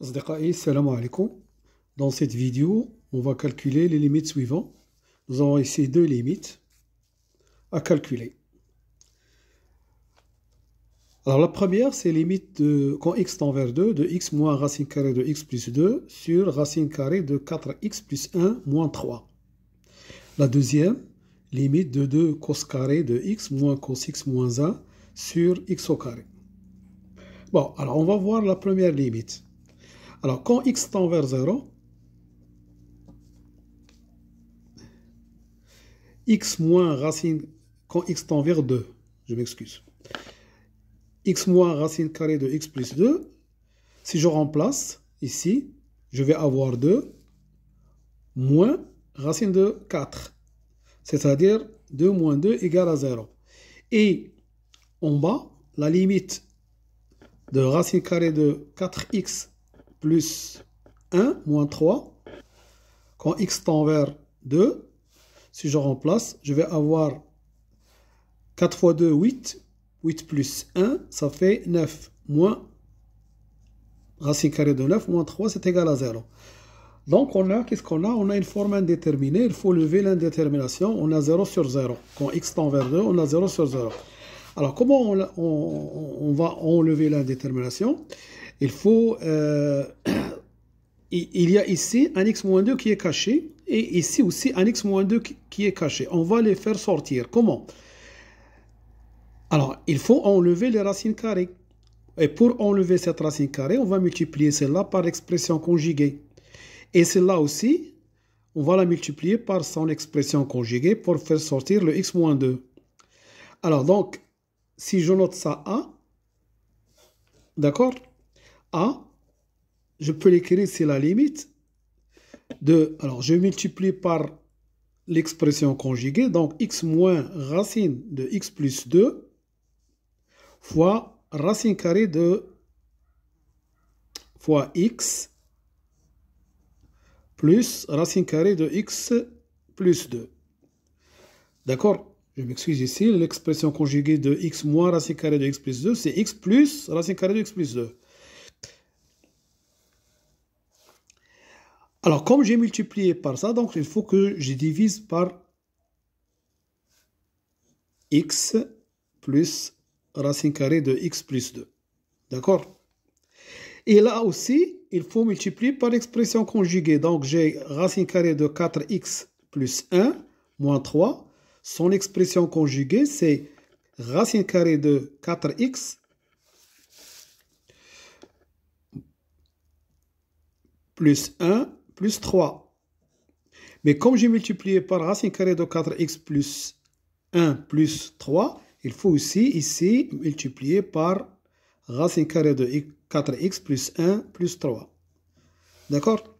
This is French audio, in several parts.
Asdiqai, salam alaikum. Dans cette vidéo, on va calculer les limites suivantes. Nous avons ici deux limites à calculer. Alors la première, c'est limite de quand x tend vers 2, de x moins racine carrée de x plus 2 sur racine carrée de 4x plus 1 moins 3. La deuxième, limite de 2 cos carré de x moins cos x moins 1 sur x au carré. Bon, alors on va voir la première limite. Alors, quand x tend vers 0, x moins racine, quand x tend vers 2, je m'excuse, x moins racine carrée de x plus 2, si je remplace ici, je vais avoir 2 moins racine de 4, c'est-à-dire 2 moins 2 égale à 0. Et en bas, la limite de racine carrée de 4x plus 1 moins 3, quand x tend vers 2, si je remplace, je vais avoir 4 fois 2, 8. 8 plus 1, ça fait 9. Moins racine carrée de 9, moins 3, c'est égal à 0. Donc, qu'est-ce qu'on a? On a une forme indéterminée. Il faut lever l'indétermination. On a 0 sur 0. Quand x tend vers 2, on a 0 sur 0. Alors, comment on va enlever l'indétermination? Il faut... il y a ici un x moins 2 qui est caché. Et ici aussi un x moins 2 qui est caché. On va les faire sortir. Comment? Alors, il faut enlever les racines carrées. Et pour enlever cette racine carrée, on va multiplier celle-là par l'expression conjuguée. Et celle-là aussi, on va la multiplier par son expression conjuguée pour faire sortir le x moins 2. Alors, donc, si je note ça A, d'accord? A, je peux l'écrire, c'est la limite de... Alors, je multiplie par l'expression conjuguée, donc x moins racine de x plus 2 fois racine carrée de fois x plus racine carrée de x plus 2. D'accord? Je m'excuse ici, l'expression conjuguée de x moins racine carrée de x plus 2, c'est x plus racine carrée de x plus 2. Alors, comme j'ai multiplié par ça, donc il faut que je divise par x plus racine carrée de x plus 2. D'accord? Et là aussi, il faut multiplier par l'expression conjuguée. Donc, j'ai racine carrée de 4x plus 1 moins 3. Son expression conjuguée, c'est racine carrée de 4x plus 1 plus 3. Mais comme j'ai multiplié par racine carrée de 4x plus 1 plus 3, il faut aussi ici multiplier par racine carrée de 4x plus 1 plus 3. D'accord?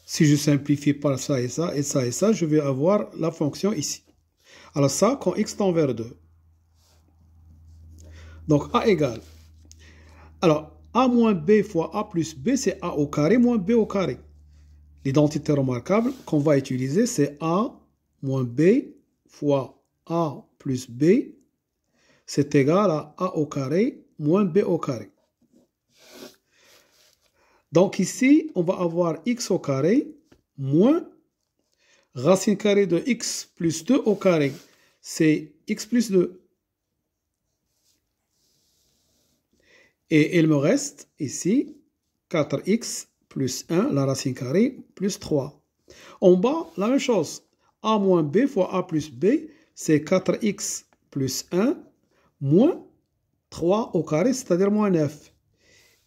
Si je simplifie par ça et ça et ça et ça, je vais avoir la fonction ici. Alors ça, quand x tend vers 2. Donc a égale. Alors, a moins b fois a plus b, c'est a au carré moins b au carré. L'identité remarquable qu'on va utiliser, c'est a moins b fois a plus b, c'est égal à a au carré moins b au carré. Donc ici, on va avoir x au carré moins racine carrée de x plus 2 au carré. C'est x plus 2. Et il me reste ici 4x plus 1, la racine carrée, plus 3. En bas, la même chose. A moins b fois a plus b, c'est 4x plus 1 moins 3 au carré, c'est-à-dire moins 9.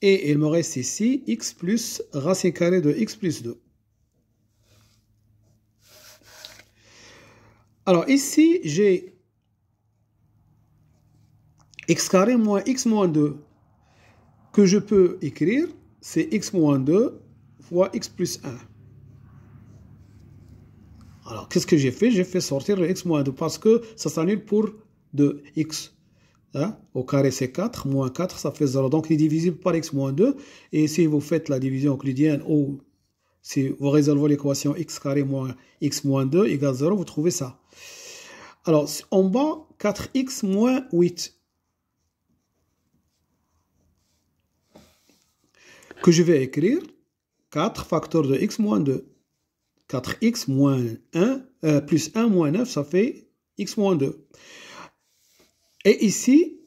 Et il me reste ici x plus racine carrée de x plus 2. Alors ici, j'ai x carré moins x moins 2 que je peux écrire, c'est x moins 2 fois x plus 1. Alors, qu'est-ce que j'ai fait? J'ai fait sortir le x moins 2 parce que ça s'annule pour 2x. Hein? Au carré, c'est 4. Moins 4, ça fait 0. Donc, il est divisible par x moins 2. Et si vous faites la division euclidienne ou si vous résolvez l'équation x carré moins x moins 2 égale 0, vous trouvez ça. Alors, en bas, 4x moins 8. que je vais écrire 4 facteurs de x moins 2. 4x moins 1, plus 1 moins 9, ça fait x moins 2. Et ici,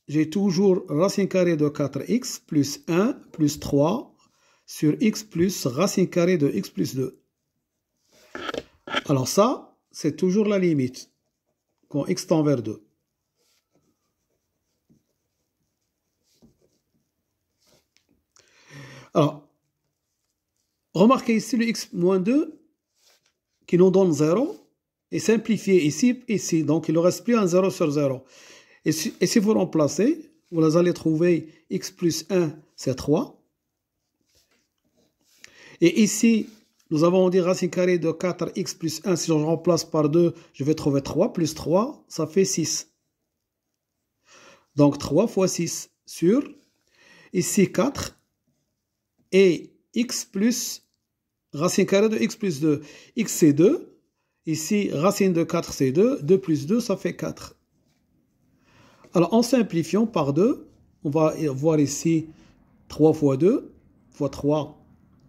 j'ai toujours racine carrée de 4x plus 1 plus 3 sur x plus racine carrée de x plus 2. Alors ça, c'est toujours la limite quand x tend vers 2. Alors, remarquez ici le x moins 2 qui nous donne 0 est simplifié ici, ici. Donc, il ne reste plus un 0 sur 0. Et si vous remplacez, vous allez trouver x plus 1, c'est 3. Et ici, nous avons dit racine carrée de 4x plus 1. Si je remplace par 2, je vais trouver 3. Plus 3, ça fait 6. Donc, 3 fois 6 sur, ici 4. Et x plus racine carrée de x plus 2. X c'est 2. Ici, racine de 4 c'est 2. 2 plus 2, ça fait 4. Alors, en simplifiant par 2, on va voir ici 3 fois 2 fois 3.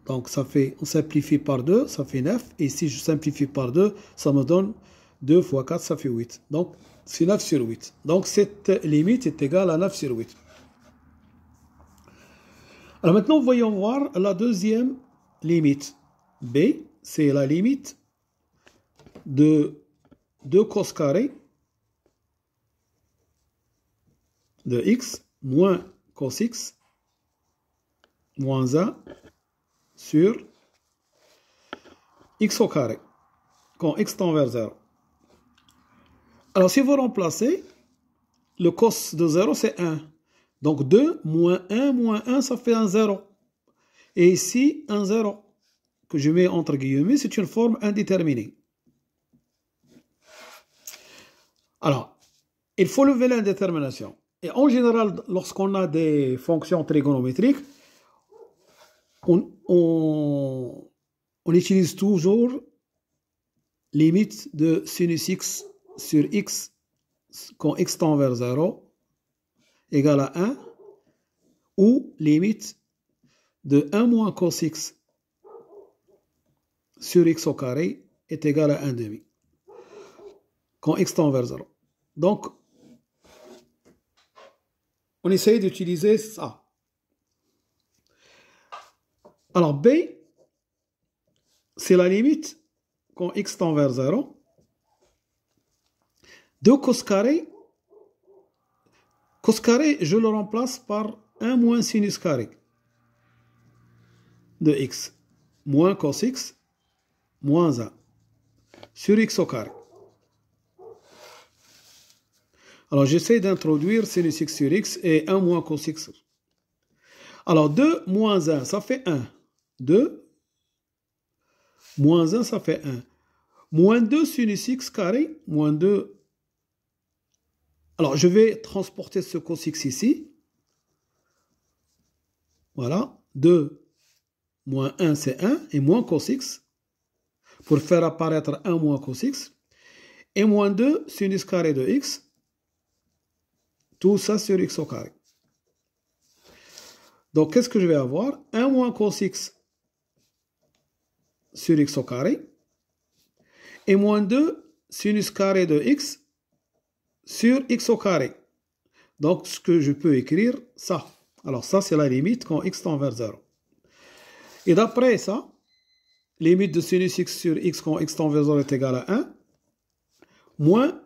Donc, ça fait, on simplifie par 2, ça fait 9. Et si je simplifie par 2, ça me donne 2 fois 4, ça fait 8. Donc, c'est 9 sur 8. Donc, cette limite est égale à 9 sur 8. Alors, maintenant, voyons voir la deuxième limite. B, c'est la limite de 2 cos carré de x moins cos x moins 1 sur x au carré, quand x tend vers 0. Alors, si vous remplacez, le cos de 0, c'est 1. Donc, 2 moins 1, ça fait un 0. Et ici, un 0, que je mets entre guillemets, c'est une forme indéterminée. Alors, il faut lever l'indétermination. Et en général, lorsqu'on a des fonctions trigonométriques, on utilise toujours limite de sinus x sur x quand x tend vers 0 égale à 1 ou limite de 1 moins cos x sur x au carré est égal à 1 demi quand x tend vers 0. Donc, on essaye d'utiliser ça. Alors, B, c'est la limite quand x tend vers 0. 2 cos carré, je le remplace par 1 moins sinus carré de x, moins cos x, moins 1, sur x au carré. Alors, j'essaie d'introduire sinus x sur x et 1 moins cos x. Alors, 2 moins 1, ça fait 1. 2 moins 1, ça fait 1. Moins 2 sinus x carré, moins 2. Alors, je vais transporter ce cos x ici. Voilà. 2 moins 1, c'est 1. Et moins cos x, pour faire apparaître 1 moins cos x. Et moins 2 sinus carré de x. Tout ça sur x au carré. Donc, qu'est-ce que je vais avoir? 1 moins cos x sur x au carré. Et moins 2 sinus carré de x sur x au carré. Donc, ce que je peux écrire, ça. Alors, ça, c'est la limite quand x tend vers 0. Et d'après ça, limite de sinus x sur x quand x tend vers 0 est égal à 1, moins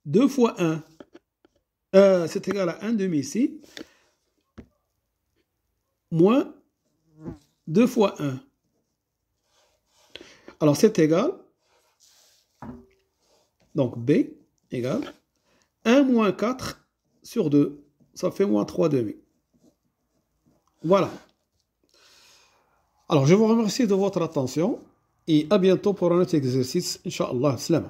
2 fois 1. C'est égal à 1 demi ici, moins 2 fois 1. Alors, c'est égal, donc B égale 1 moins 4 sur 2. Ça fait moins 3 demi. Voilà. Alors, je vous remercie de votre attention et à bientôt pour un autre exercice. Inch'Allah. Salam.